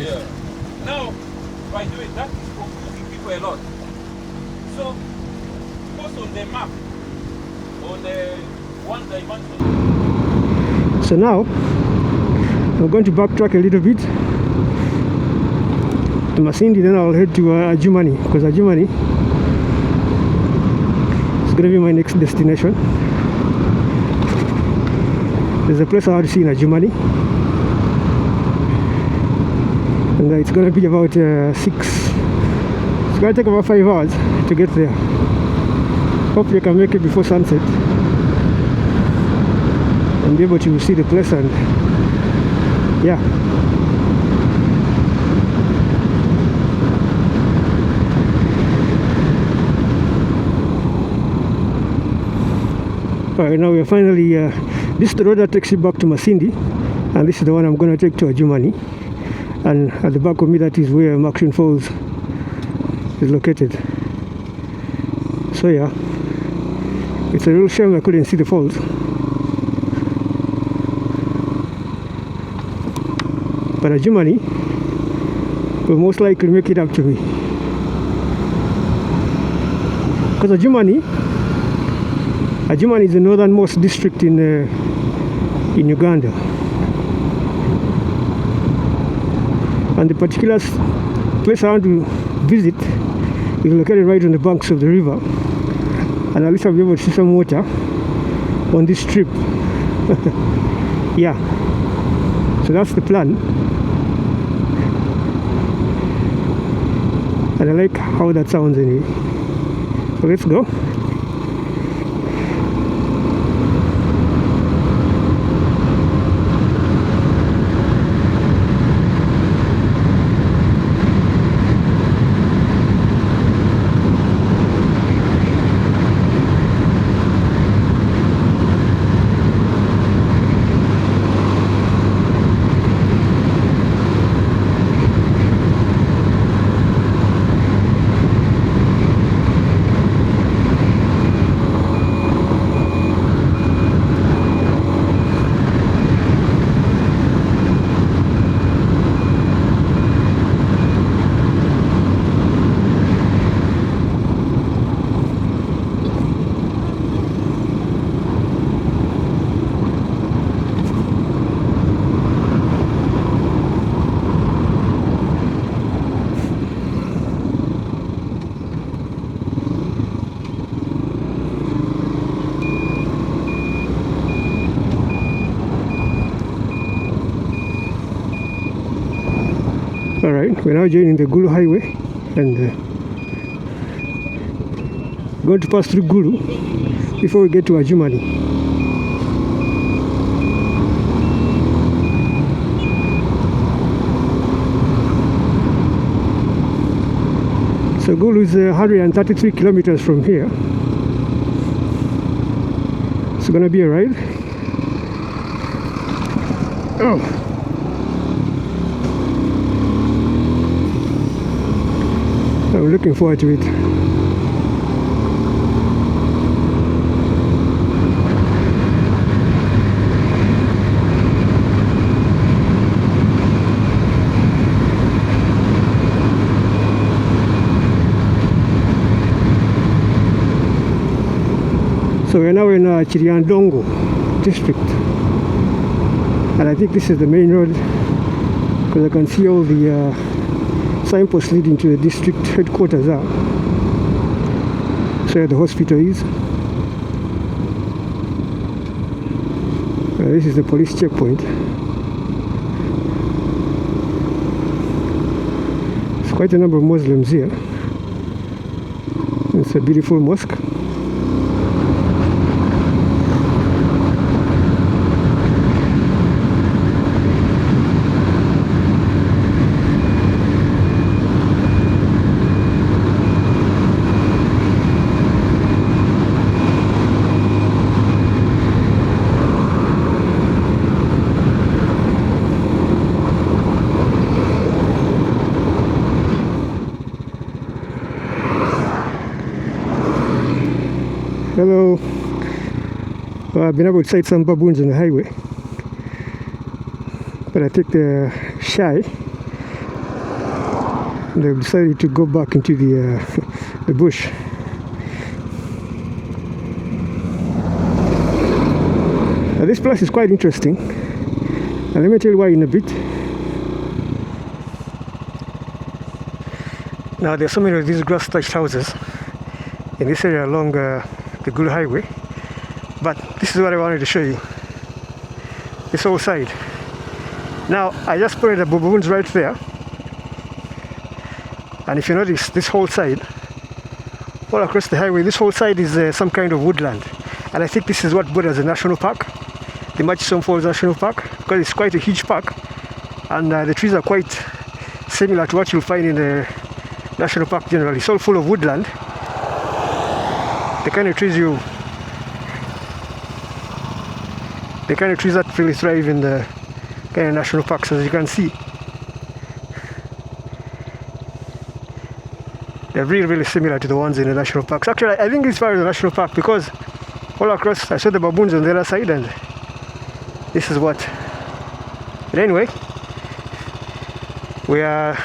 Yeah. Now, by doing that, it's confusing people a lot. So, post on the map, on the one dimension. So now, I'm going to backtrack a little bit to Masindi, then I'll head to Adjumani, because Adjumani is going to be my next destination. There's a place I want to see in Adjumani, and it's going to be about 6. It's going to take about 5 hours to get there. Hopefully I can make it before sunset and be able to see the place, and yeah. Alright, now we're finally, this is the road that takes you back to Masindi, and this is the one I'm going to take to Adjumani, and at the back of me that is where Maxine Falls is located. So yeah, it's a real shame I couldn't see the falls. But Adjumani will most likely make it up to me, because Adjumani is the northernmost district in Uganda, and the particular place I want to visit is located right on the banks of the river, and at least I'll be able to see some water on this trip. Yeah, so that's the plan, and I like how that sounds anyway. So let's go. Alright, we're now joining the Gulu Highway, and going to pass through Gulu before we get to Adjumani. So Gulu is 133 kilometers from here. It's gonna be a ride. Oh. I'm looking forward to it. So we're now in Chiriandongo district, and I think this is the main road, because I can see all the signposts leading to the district headquarters are. So where the hospital is. This is the police checkpoint. There's quite a number of Muslims here. It's a beautiful mosque. Hello. I've been able to sight some baboons on the highway, but I take the shy they've decided to go back into the bush. Now, this place is quite interesting, and let me tell you why in a bit. Now, there's so many of these grass-thatched houses in this area along the Gulu Highway, but this is what I wanted to show you. This whole side. Now, I just put the baboons right there, and if you notice, this whole side, all across the highway, this whole side is some kind of woodland, and I think this is what borders a national park, the Murchison Falls National Park, because it's quite a huge park, and the trees are quite similar to what you'll find in the national park generally. It's all full of woodland, the kind of trees that really thrive in the kind of national parks, as you can see. They're really, really similar to the ones in the national parks. Actually, I think it's part of the national park because all across I saw the baboons on the other side, and this is what. But anyway, we are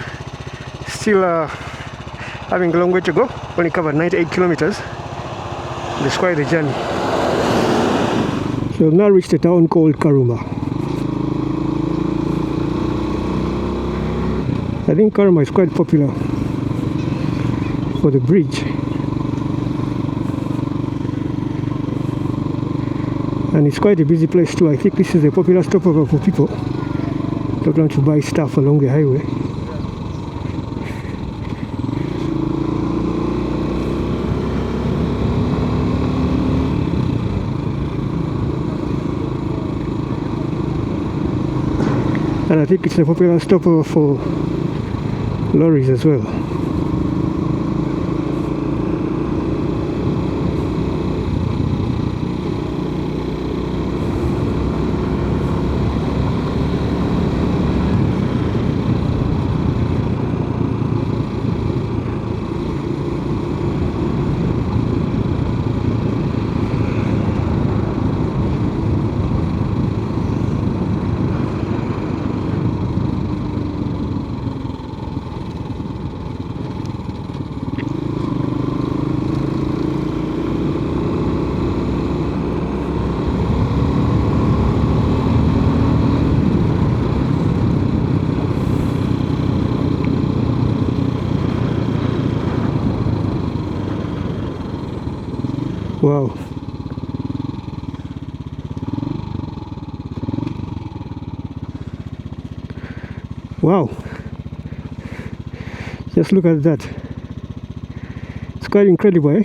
still having a long way to go. Only covered 98 kilometers. It's quite a journey. So we've now reached a town called Karuma. I think Karuma is quite popular for the bridge, and it's quite a busy place too. I think this is a popular stopover for people that want to buy stuff along the highway. And I think it's a popular stopover for lorries as well. Wow. Wow. Just look at that. It's quite incredible, eh?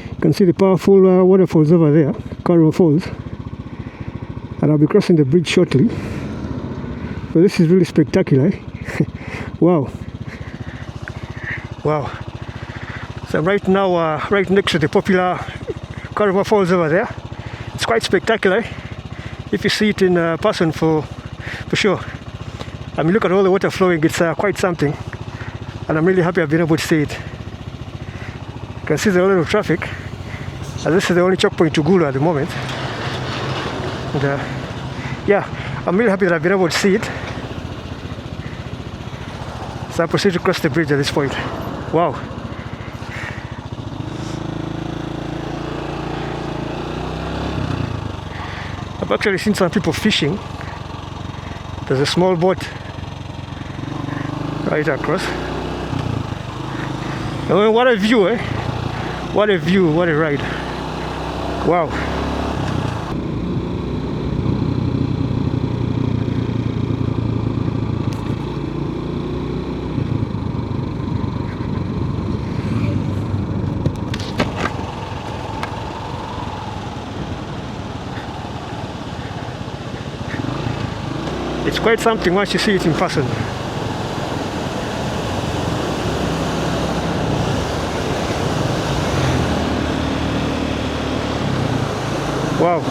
You can see the powerful waterfalls over there, Karuma Falls. And I'll be crossing the bridge shortly. But this is really spectacular, eh? Wow. Wow. So right now, right next to the popular Karuma Falls over there. It's quite spectacular if you see it in person for sure. I mean, look at all the water flowing. It's quite something, and I'm really happy I've been able to see it. You can see there's a lot of traffic, and this is the only choke point to Gulu at the moment. And yeah, I'm really happy that I've been able to see it. So I proceed to cross the bridge at this point. Wow. I've actually seen some people fishing. There's a small boat right across. Oh, what a view, eh? What a view, what a ride. Wow. It's quite something once you see it in person. Wow.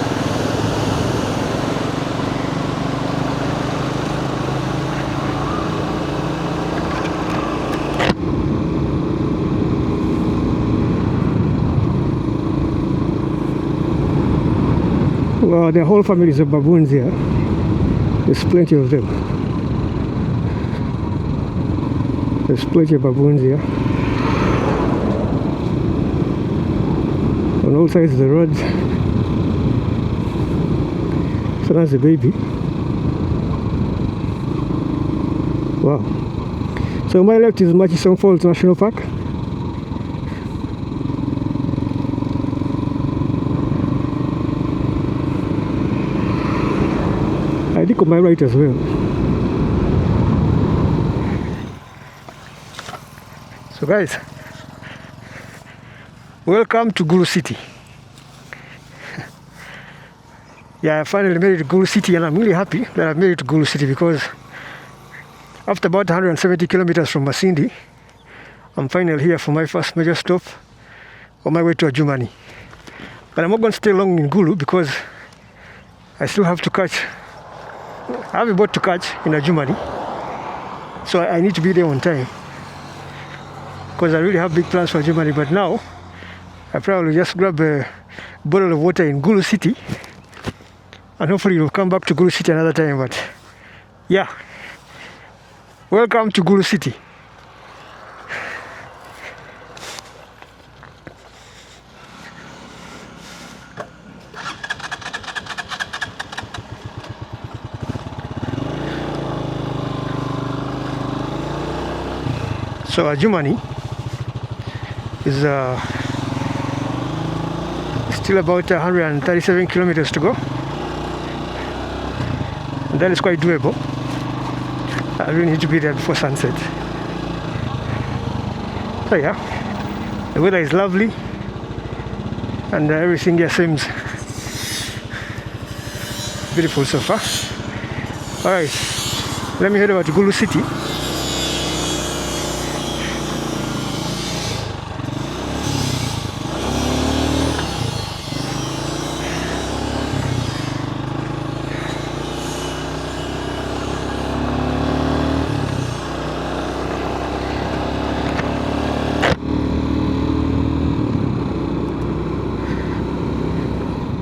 Well, the whole family is of baboons here. There's plenty of them. There's plenty of baboons here. On all sides of the road. So that's the baby. Wow. So on my left is Murchison Falls National Park. I think on my right as well. So guys, welcome to Gulu City. Yeah, I finally made it to Gulu City, and I'm really happy that I made it to Gulu City because after about 170 kilometers from Masindi, I'm finally here for my first major stop on my way to Adjumani. But I'm not going to stay long in Gulu because I still have to catch, I have a boat to catch in Adjumani. So I need to be there on time because I really have big plans for Adjumani. But now, I probably just grab a bottle of water in Gulu City and hopefully we'll come back to Gulu City another time. But yeah, welcome to Gulu City. So Adjumani is still about 137 kilometers to go. And that is quite doable. I really need to be there before sunset. So yeah, the weather is lovely and everything here seems beautiful so far. Alright, let me head over to Gulu City.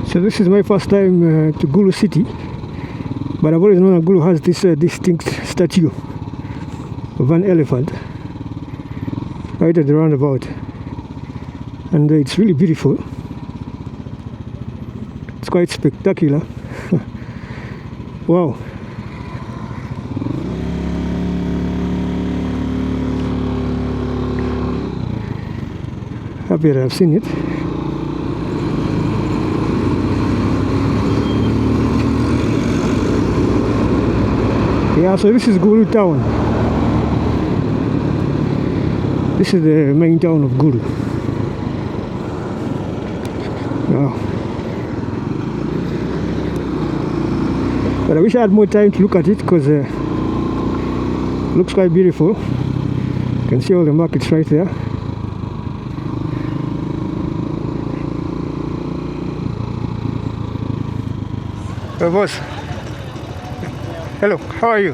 So this is my first time to Gulu City, but I've always known that Gulu has this distinct statue of an elephant right at the roundabout, and it's really beautiful. It's quite spectacular. Wow. Happy that I've seen it. Yeah, so this is Gulu town. This is the main town of Gulu. Wow. But I wish I had more time to look at it because it looks quite beautiful. You can see all the markets right there. Oh, boss. Hello, how are you?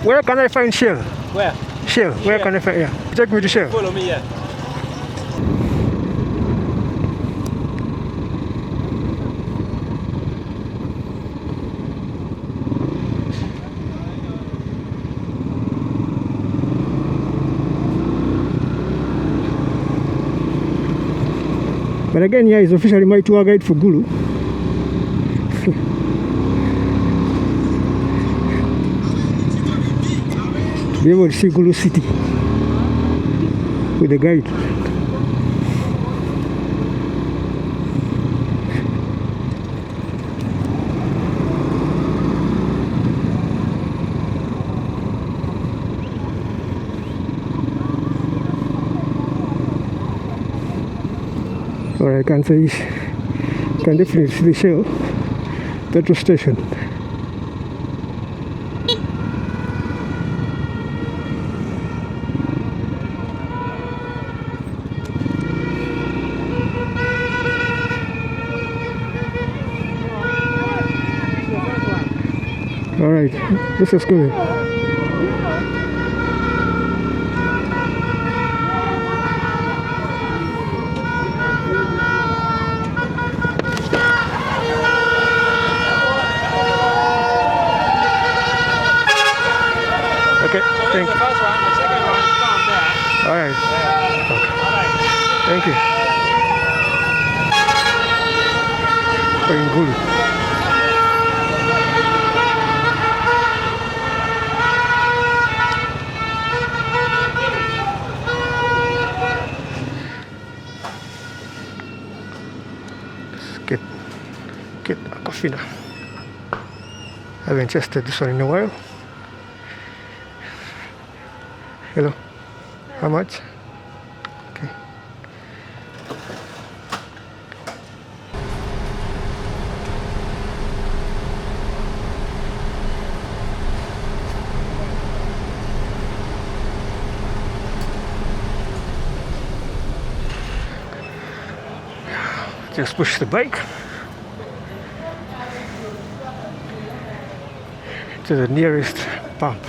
Where can I find Shell? Where? Shell, where can I find? Yeah, take me to Shell. Follow me here. But again, yeah, it's officially my tour guide for Gulu. Be able to see Gulu City with a guide. Or I can say, can definitely see the Shell petrol station. All right, this is good. Okay, So thank this is you. the first one. The second one is down there. All right, All right. thank you. Going good. Let's get a coffee now. I haven't tested this one in a while. Hello. How much? Okay. Just push the bike to the nearest pump.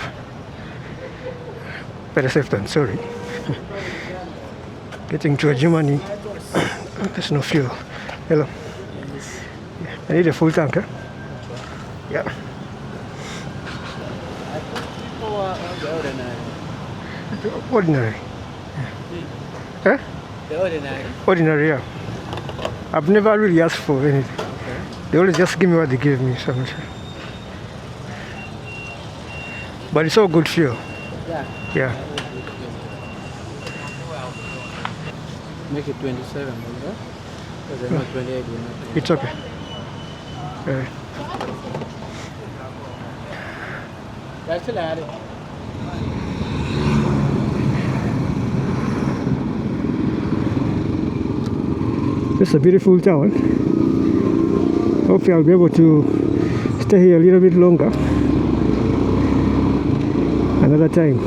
Better safe than sorry. Getting to Adjumani, there's no fuel. Hello. I need a full tank, huh? Yeah. Ordinary. Huh? The ordinary. Ordinary, yeah. I've never really asked for anything. Okay. They always just give me what they give me, so I'm sure. But it's all good fuel. Yeah. Yeah. Make it 27, okay? Because they're not 28, we're not 28. It's okay. That's still at it. This is a beautiful town. Hopefully I'll be able to stay here a little bit longer. Another time.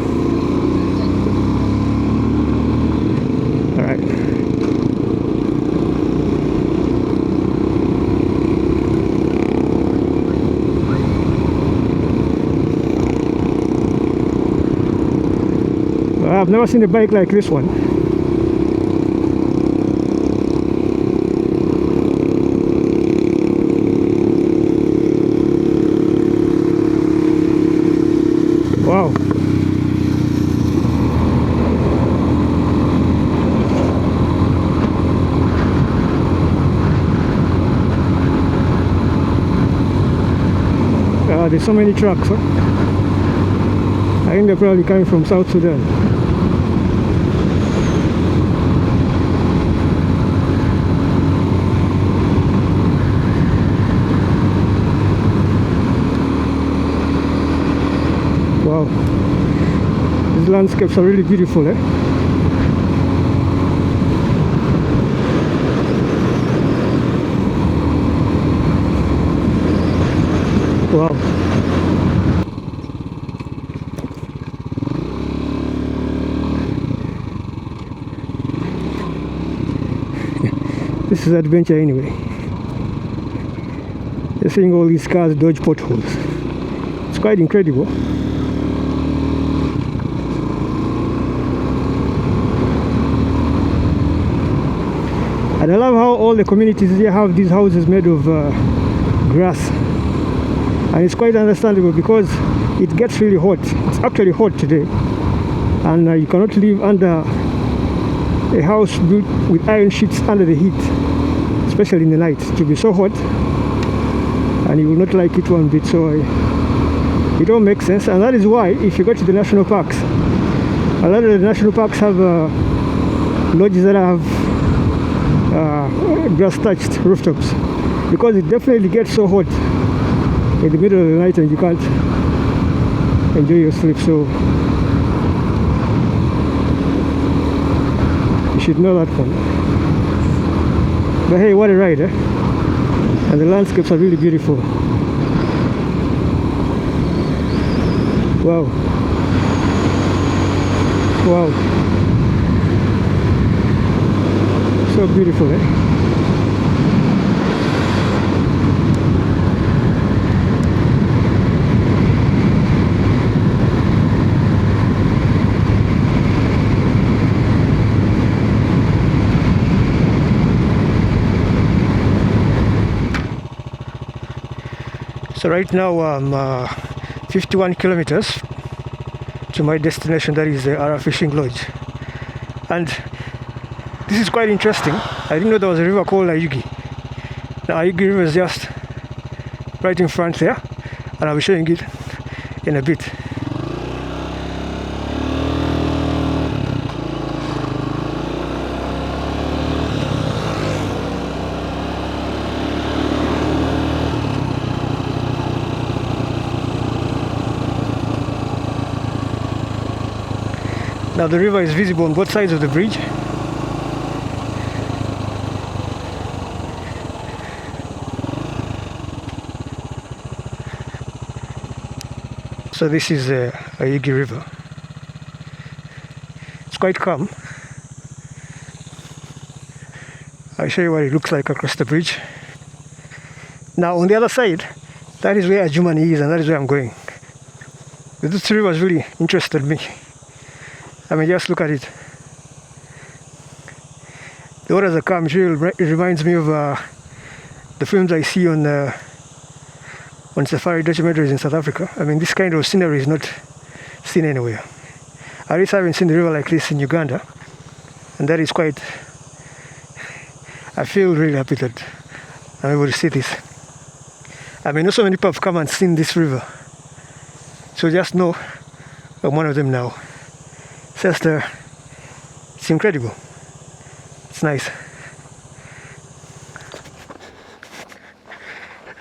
All right. Well, I've never seen a bike like this one. Wow. There's so many trucks, huh? I think they're probably coming from South Sudan. Wow. These landscapes are really beautiful, eh? Wow. This is adventure anyway. You're seeing all these cars dodge potholes. It's quite incredible. And I love how all the communities here have these houses made of grass. And it's quite understandable because it gets really hot. It's actually hot today. And you cannot live under a house built with iron sheets under the heat, especially in the night. It will be so hot and you will not like it one bit. So it all makes sense. And that is why if you go to the national parks, a lot of the national parks have lodges that have grass touched rooftops, because it definitely gets so hot in the middle of the night and you can't enjoy your sleep. So you should know that one. But hey, what a ride, eh? And the landscapes are really beautiful. Wow. Wow. So beautiful, eh? So right now I'm 51 kilometers to my destination, that is the Arra Fishing Lodge. And this is quite interesting. I didn't know there was a river called Ayugi. The Ayugi River is just right in front there, and I'll be showing it in a bit. Now the river is visible on both sides of the bridge. So this is Ayugi River. It's quite calm. I'll show you what it looks like across the bridge. Now on the other side, that is where Adjumani is, and that is where I'm going. This river has really interested me. I mean, just look at it. The waters are calm. It reminds me of the films I see on safari documentaries in South Africa. I mean, this kind of scenery is not seen anywhere. At least I haven't seen a river like this in Uganda, and that is quite. I feel really happy that I'm able to see this. I mean, not so many people have come and seen this river, so just know I'm one of them now. Just it's incredible. It's nice.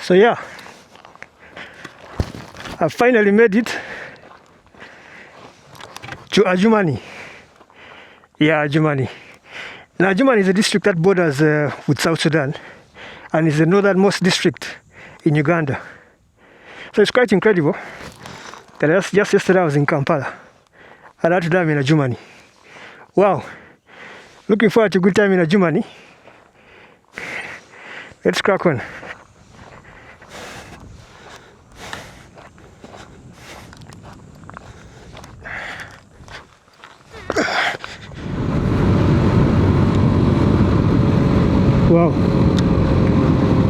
So yeah, I finally made it to Adjumani. Yeah, Adjumani. Now Adjumani is a district that borders with South Sudan, and is the northernmost district in Uganda. So it's quite incredible that just yesterday I was in Kampala. And today I'm in Adjumani. Wow. Looking forward to a good time in Adjumani. Let's crack on. Wow.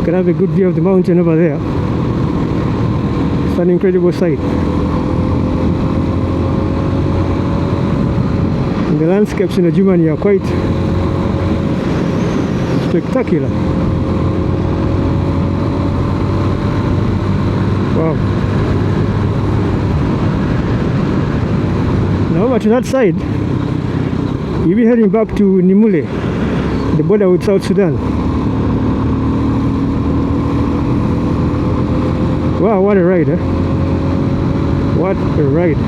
Can have a good view of the mountain over there. It's an incredible sight. The landscapes in Adjumani are quite spectacular. Wow. Now over to that side, you'll be heading back to Nimule, the border with South Sudan. Wow, what a ride, eh? What a ride.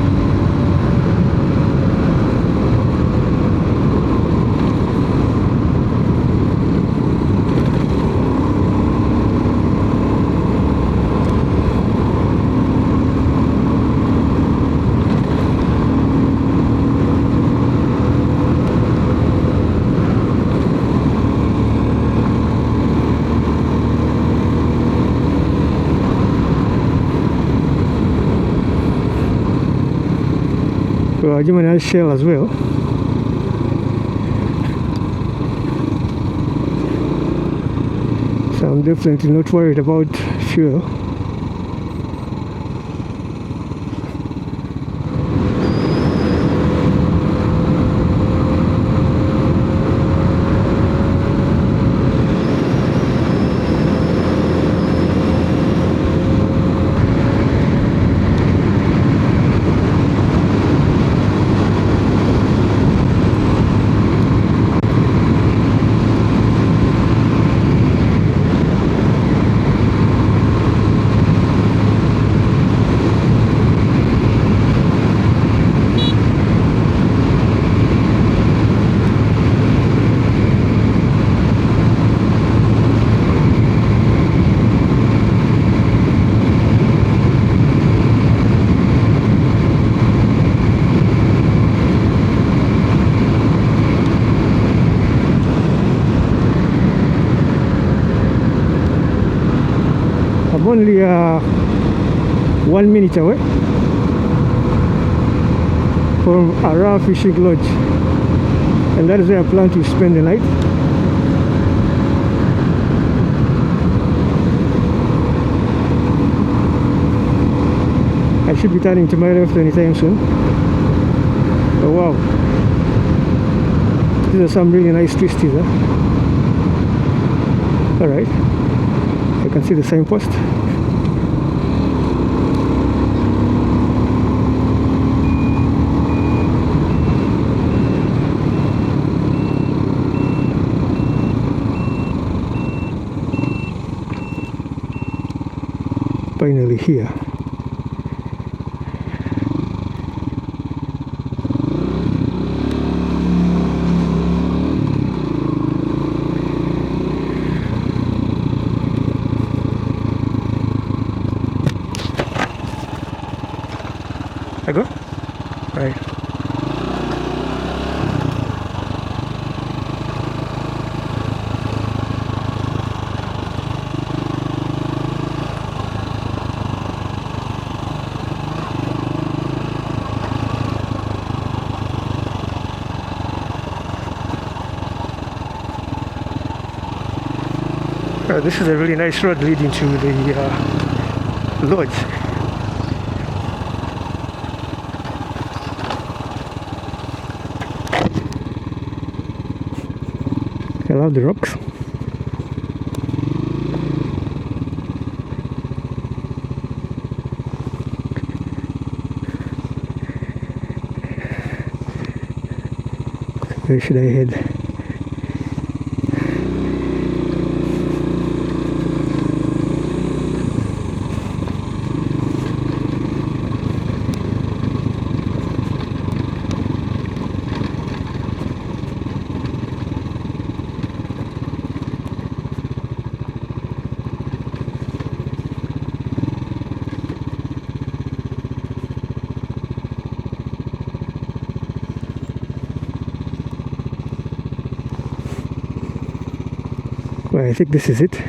So Adjumani has shell as well. So I'm definitely not worried about fuel. I'm only 1 minute away from Arra Fishing Lodge, and that is where I plan to spend the night. I should be turning to my left anytime soon. wow. These are some really nice twisties, huh? Alright. You can see the signpost. Finally here. I go? Right. This is a really nice road leading to the lodge. I love the rocks. Where should I head? Well, I think this is it.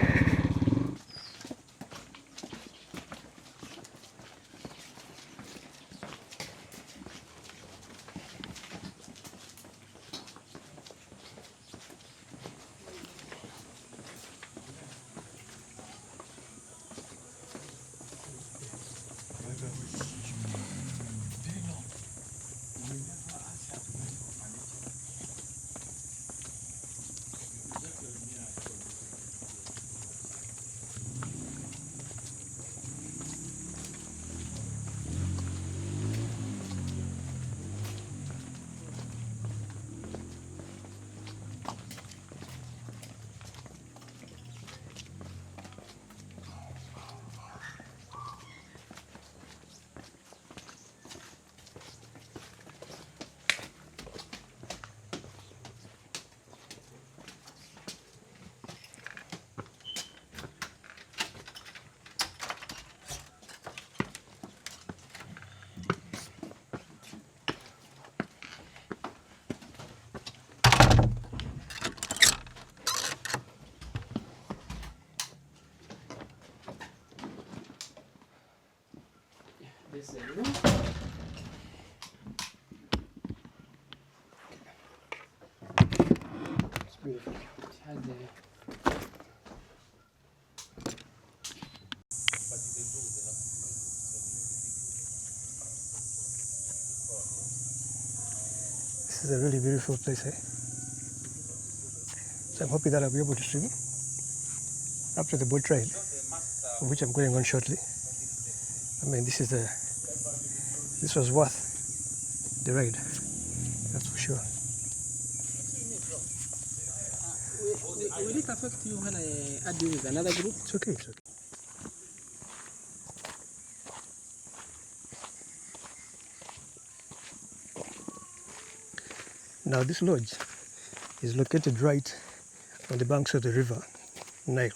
This area. It's beautiful. It has a This is a really beautiful place, eh? So I'm hoping that I'll be able to swim after the boat ride, of which I'm going on shortly. I mean, this was worth the ride, that's for sure. will it affect you when I add you with another group? It's okay, it's okay. Now this lodge is located right on the banks of the River Nile.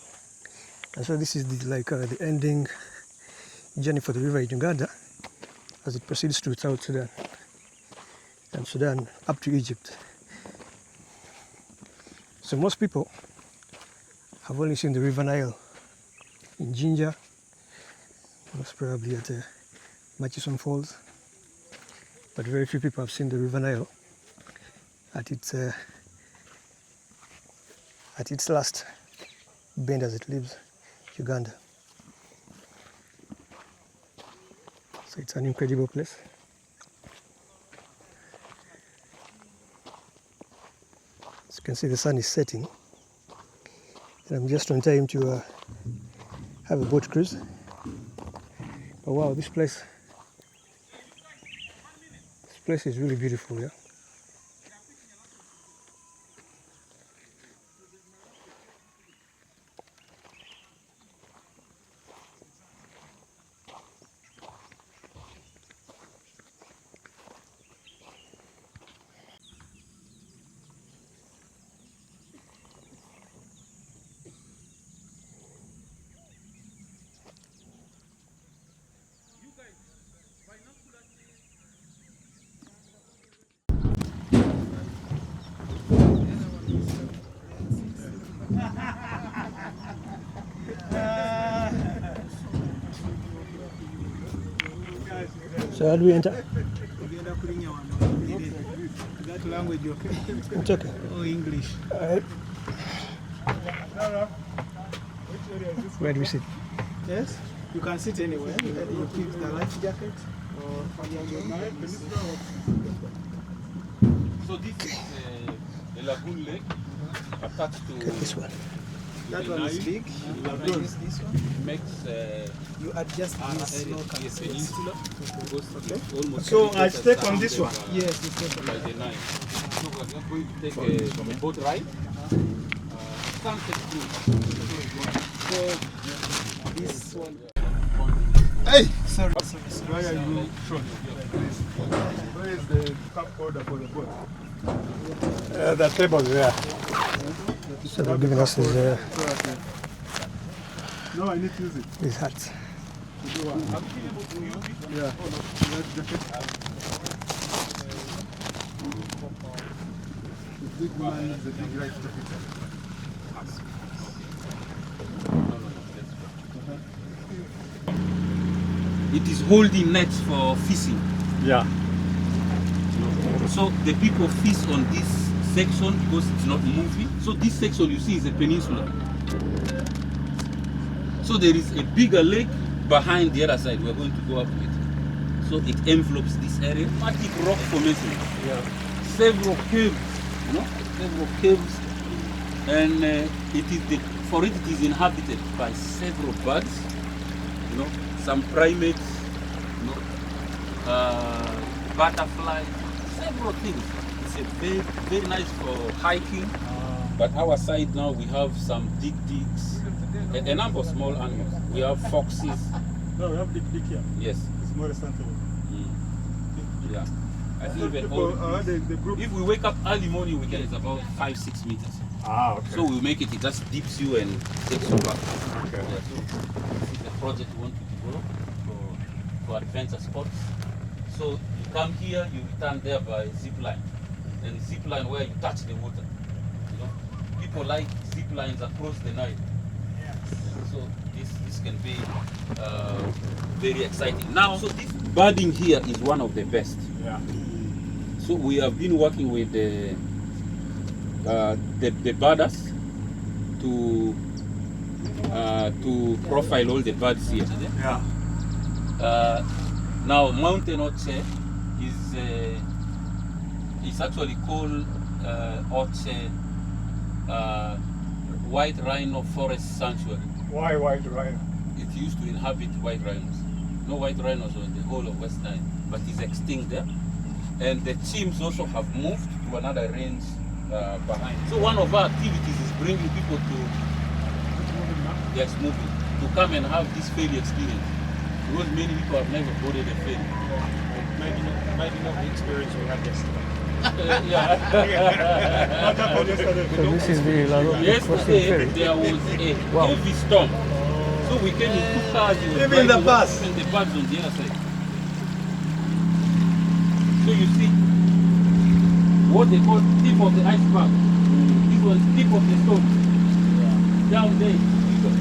And so this is the ending journey for the River Uganda as it proceeds to South Sudan and Sudan up to Egypt. So most people have only seen the River Nile in Jinja, most probably at Murchison Falls, but very few people have seen the River Nile at its last bend as it leaves Uganda. So it's an incredible place. can see the sun is setting. And I'm just on time to have a boat cruise. But wow, this place is really beautiful, yeah. So how do we enter? That language, okay? It's okay. Oh, English. Where do we sit? Yes, you can sit anywhere. You keep the life jacket. So this is a lagoon lake attached to This one. That one is big. This one. makes You adjust this area local to a space. peninsula. Almost So every I place take is on this surrounded one? by- Yes, you take on by the Nile. So we are just going to take a boat ride. Sunset cruise. So this one. Hey! Sorry. Why are you short? Where is the cup holder for the boat? The table there. So they're giving us No, I need to use it. his hats. Yeah. That's jacket. The big man is the big right jacket. it is holding nets for fishing. Yeah. So the people fish on this section because it's not moving. So this section you see is a peninsula. So there is a bigger lake behind the other side. We're going to go up with. So it envelopes this area. Dramatic rock formation. Yeah. Several caves, several caves, and for it is inhabited by several birds, some primates, butterflies, several things. It's a very, very nice for hiking. But our side now we have some digs, a number of small animals. We have foxes. No, we have big here. Yes. It's more responsible. Yeah. I think even People, the group. if we wake up early morning, we get it's about 5-6 meters. Ah, okay. So we make it. It just dips you and takes you back. Okay. Yeah, so this is the project we want to develop for adventure sports. So you come here, you return there by zip line, and zip line where you touch the water. People like zip lines across the Nile. So this can be very exciting. Now, so this birding here is one of the best. Yeah. So we have been working with the birders to profile all the birds here. Yeah. Now Mountain Oche is actually called Oche White Rhino Forest Sanctuary. Why white rhino? It used to inhabit white rhinos. No white rhinos on the whole of West Nile, but it's extinct there. And the chimps also have moved to another range behind. So one of our activities is bringing people to, yes, moving, to come and have this ferry experience. Because many people have never boarded a ferry. Maybe not the experience we had yesterday. So this is the Laro Yesterday there was a heavy storm. So we came in 2 cars. Even the bus. And the bus on the other side. So you see what they call tip of the iceberg. This was tip of the stone. Down there is bigger.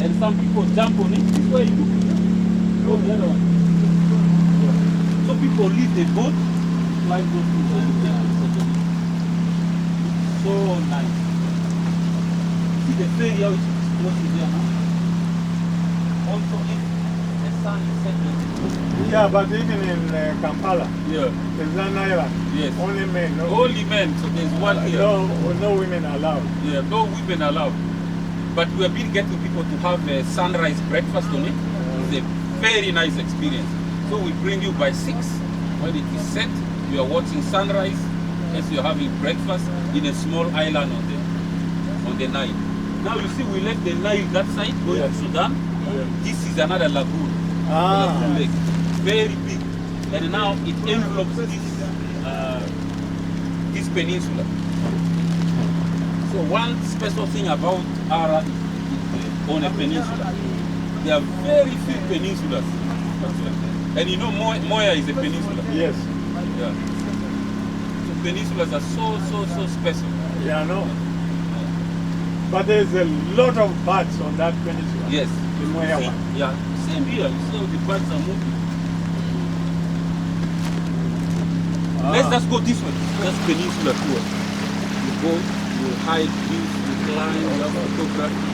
And some people jump on it. This is where you look. Go the other one. So people leave the boat, fly those people. So nice. See the ferry how it's close to there now. Also if the sun is setting, Yeah, but even in Kampala, Yeah. there's an island. Yes. Only men. No, Only men. So there's one here. no women allowed. Yeah, no women allowed. But we have been getting people to have a sunrise breakfast on it. It's a very nice experience. So we bring you by 6. When it is set, you are watching sunrise as you're having breakfast in a small island on the Nile. Now you see we left the Nile that side going to Sudan. This is another lagoon. Lagoon lake. Very big. And now it envelopes this peninsula. So one special thing about Arra is on a peninsula. There are very few peninsulas. And you know Moya is a peninsula. Yes. Yeah. So peninsulas are so special. Yeah, I know. But there's a lot of birds on that peninsula. Yes. The Moya See, one. yeah. Same here. You see how the birds are moving. Let's just go this way. That's peninsula tour. You go, you hike, you climb, you have photography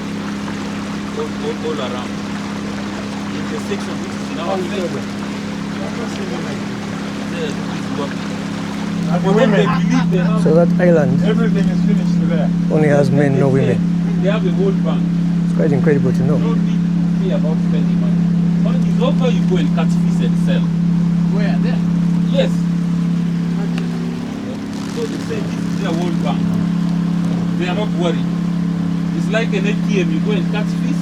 all around. In the section which is in our favor. So that island Everything is finished there. only has men, no women. They have a whole bank. It's quite incredible to You know. don't need to pay about spending money. When it's over, you go and catch fish and sell. Where? There? Yes. So they say this is their whole bank. They are not worried. It's like an ATM. You go and catch fish,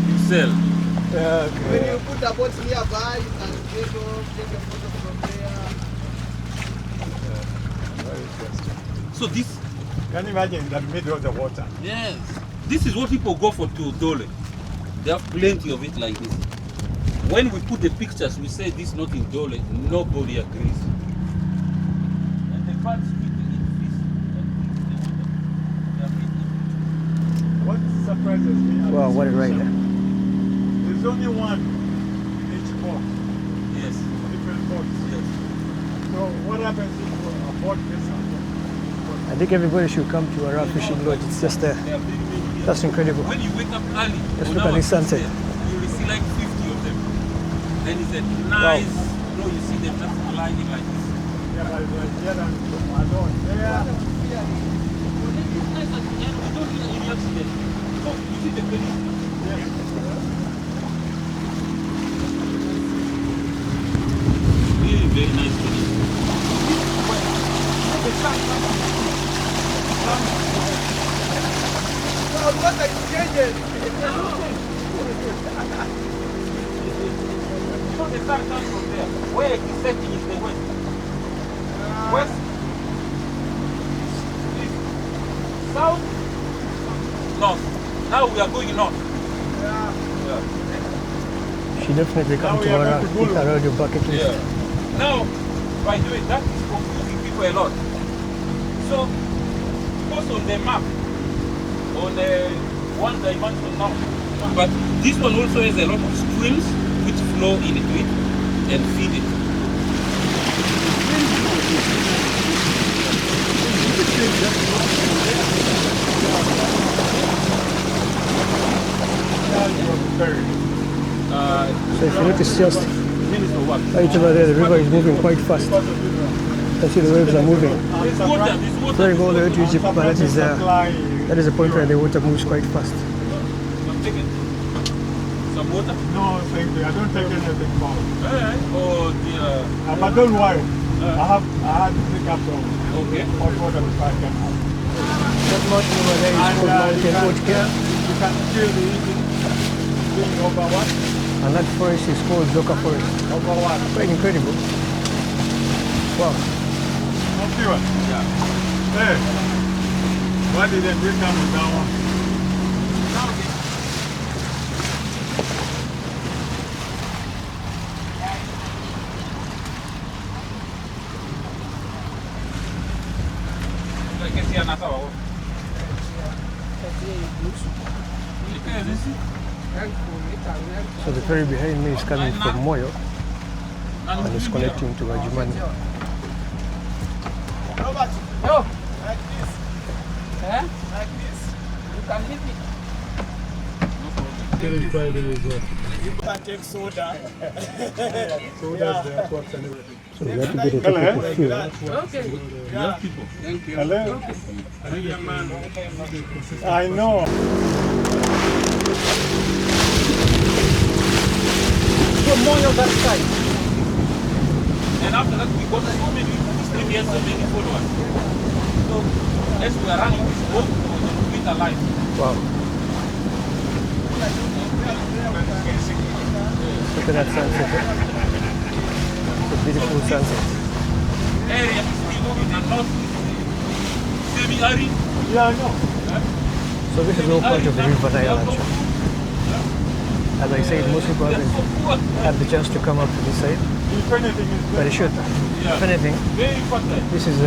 you sell. When you put a boat nearby, you can take a photo from there. Very interesting. So this, Can you imagine in the middle of the water? yes, this is what people go for to Dole. They have plenty of it like this. When we put the pictures, we say this not in Dole. Nobody agrees. And the birds eat fish. What surprises me? at Wow, this what a ride. picture, there's only one in each boat, Yes. different boats. Yes. So what happens if a boat gets up? I think everybody should come to Arra Fishing Lodge. It's just There are very many here. that's incredible. When you wake up early, Let's on look at our this sunset. Tuesday, you will see like 50 of them. Then it's a nice, you see them just lining like this. Yeah, but here and alone there. It's nice and you don't need any accident. So you see the peninsula. Yes. Very, very nice peninsula. Oh, what are you changing? So the sun comes from there. Where it is setting is the west. West. East. South. North. Now we are going north. Yeah. She definitely come Now to we are Arra. going to Put Gulu. her on your bucket list. Yeah. Now, by the way, that is confusing people a lot. So, goes on the map, on the one dimension now. But this one also has a lot of streams which flow into it and feed it. So if you notice just Minutes or what? right over there, the river is moving quite fast. You can see the waves are moving. There's water, there's water. Trying all the way to Egypt, but that is a point where the water moves quite fast. I'm taking some water. No, thank you. I don't take anything more. Oh dear. But don't worry. I had to pick up some Okay. hot water before I came out. That mountain over there is called you Mountain can, Oat Care, you can feel the engine being over what? and that forest is called Zoka Forest. Over what? Quite incredible. Wow. Not sure. Yeah. Hey, why didn't we come with that one? So the ferry behind me is coming from Moyo and it's connecting to Adjumani. Robert, Yo, like this, like this. you can hit it. Very Friday as well. You can take soda. So we have to get a Hello. ticket to fuel. Okay. Yeah. Thank you. Hello. I know. And after that, we got so many Muslims, so many followers. So as we are running this boat, we will keep it alive. Wow. Look at that sunset. It's a beautiful sunset. Area is still in the north, semi-arid. Yeah, I know. So this is all part of the River Nile actually. As I said, most people haven't had the chance to come up to this side, If anything is but they should. If anything, Very fertile. this is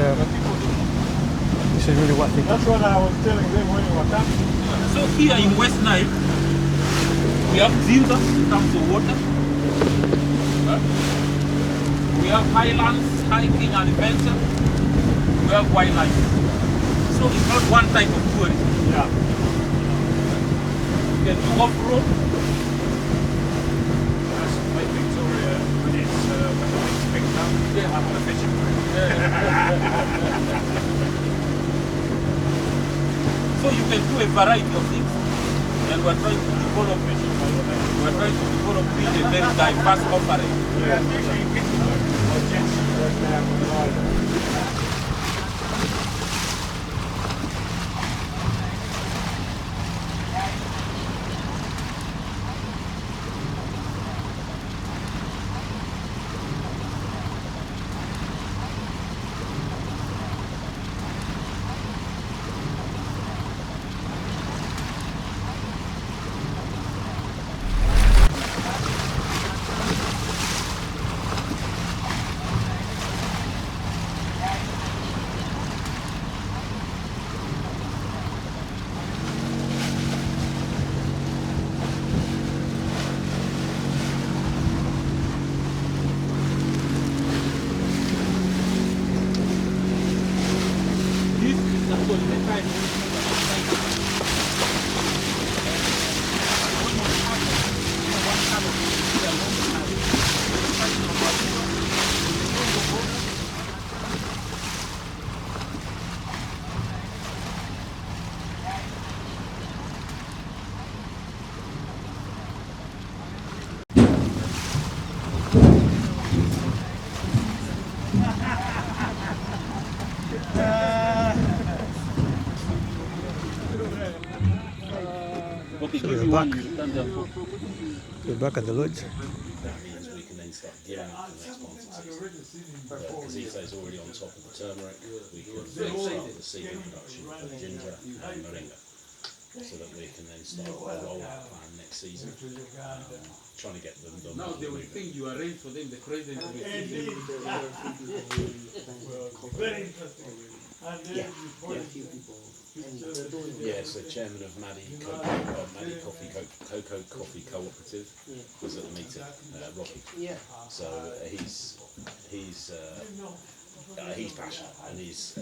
really worth it. That's what I was telling them when you were coming. So here in West Nile, we have Zinza in terms of water. We have highlands, hiking and adventure. We have wildlife. So it's not one type of tourism. Yeah. You can do off-road. That's Lake Victoria when it's picked up. Yeah. I'm on a fishing boat. So you can do a variety of things. And we're trying to develop fishing. We're trying to develop being a very diverse offering. Yeah, fishing, or jet ski right now. This is actually the time Okay, So give we're me one, back. you stand there for. We're back at the lodge. That means we can then start gearing up for the next month season. Because Ito's already on top of the turmeric, we can then start the seeding production for ginger and moringa. So that we can then start a rollout plan next season. Trying to get them done. Now they will think you arrange for them the present to receive them. Very interesting. And then Yeah, so chairman of Maddie Cocoa Coffee Cooperative was at the meeting, Rocky. So he's passionate, and he's I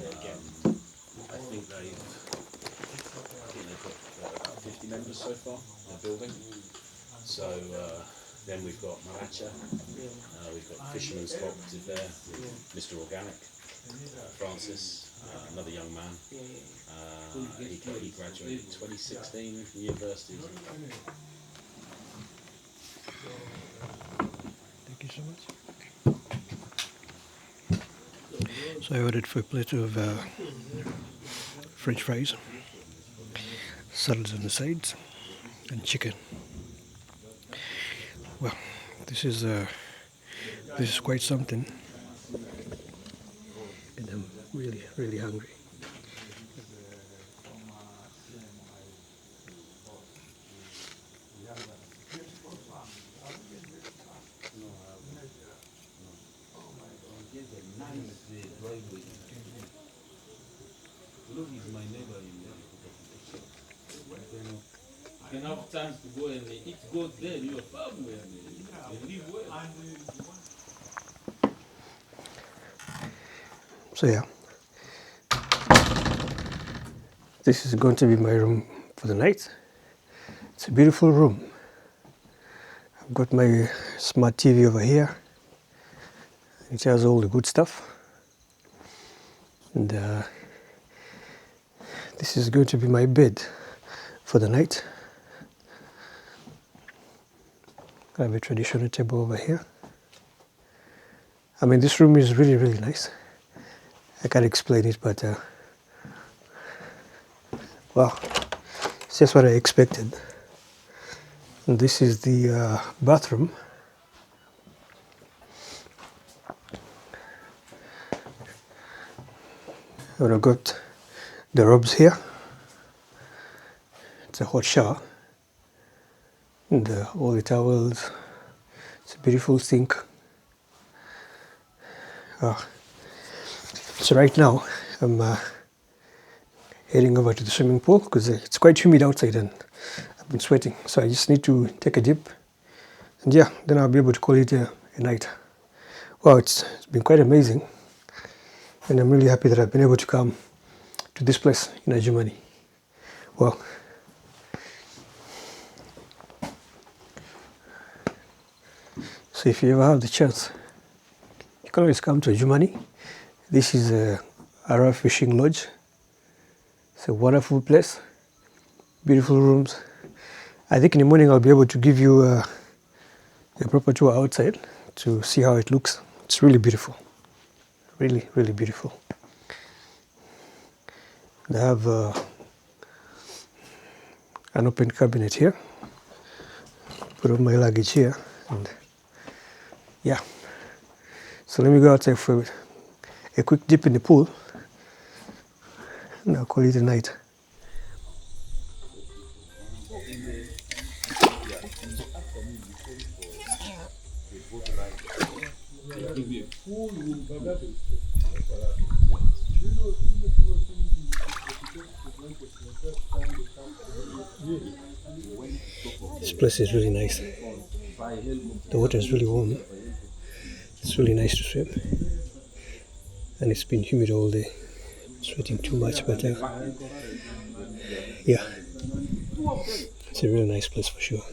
think they've got about 50 members so far in the building. So then we've got Maracha, we've got Fisherman's Cooperative there, Mr. Organic, Francis, another young man. He graduated in 2016 from university. Thank you so much. So I ordered for a plate of French fries, salads on the sides, and chicken. Well, this is quite something, and I'm really hungry. You can have chance to go and eat goat there in your family and live well. So yeah, this is going to be my room for the night. It's a beautiful room. I've got my smart TV over here. It has all the good stuff. And this is going to be my bed for the night. I have a traditional table over here. I mean, this room is really, really nice. I can't explain it, but well, it's just what I expected. And this is the bathroom. And I've got the robes here. It's a hot shower. And all the towels. It's a beautiful sink. So right now I'm heading over to the swimming pool because it's quite humid outside and I've been sweating. So I just need to take a dip. And yeah, then I'll be able to call it a night. Wow, it's been quite amazing. And I'm really happy that I've been able to come to this place in Adjumani. Well, so if you ever have the chance, you can always come to Adjumani. This is Arra Fishing Lodge. It's a wonderful place, beautiful rooms. I think in the morning I'll be able to give you a proper tour outside to see how it looks. It's really beautiful. Really, really beautiful. They have an open cabinet here. Put all my luggage here, and yeah. So let me go outside for a quick dip in the pool, and I'll call it a night. This place is really nice. The water is really warm. It's really nice to swim. And it's been humid all day. Sweating too much, but yeah, it's a really nice place for sure.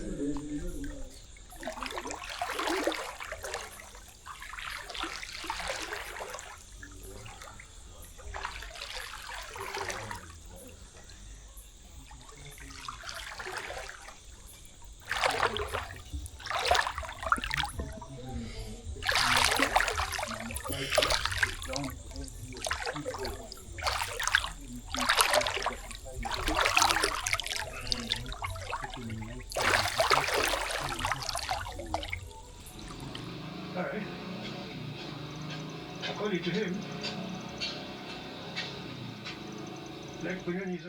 Alright. According to him, Lake Bunyonyi is